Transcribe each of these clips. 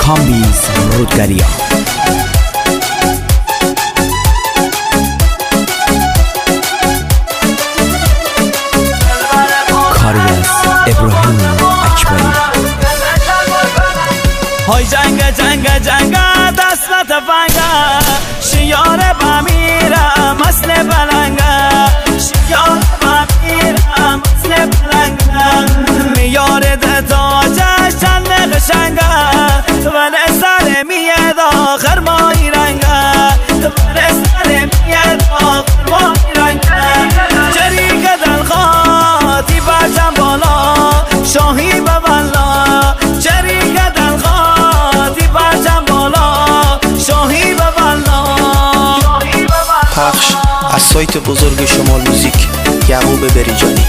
کامبیز رودگریا. کاری از ابراهیم اکبری. های جنگ جنگ جنگ دست نتفنگه، شیار بمیرم اصل بلنگه، شیار بمیرم اصل بلنگه، میار ده تاجش چند قشنگه، ولی سر میاد آخر مایی رنگه، ولی سر میاد آخر مایی رنگه، جریک دلخواتی برشم بالا شاهی ببلا، جریک دلخواتی برشم بالا شاهی ببلا. پخش از سایت بزرگ شمال موزیک، یعقوب بریجانی.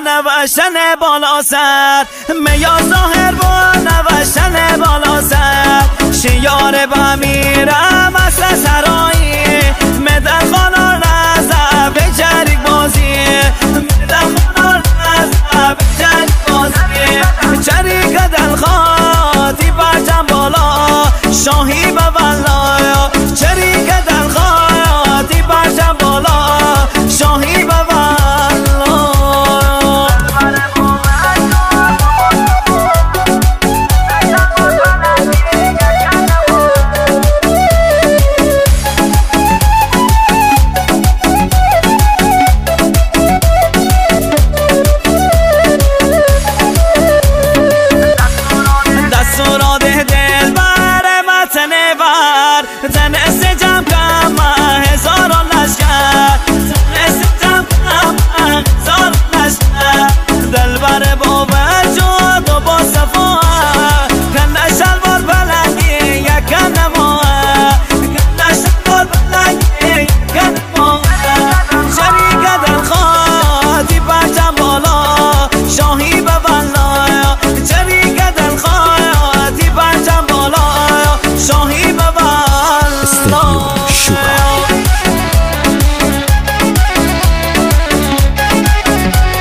نوشتن بالا سر میا ظاهر با نوشتن بالا سر، شیار بمیرم اصل سرایی، مدل خانار نزد به جریک بازی، مدل خانار نزد به جریک بازی، جریک دلخواتی برجم بالا شاهی ببلا، جریک دلخواتی برجم بالا شاهی ببلا.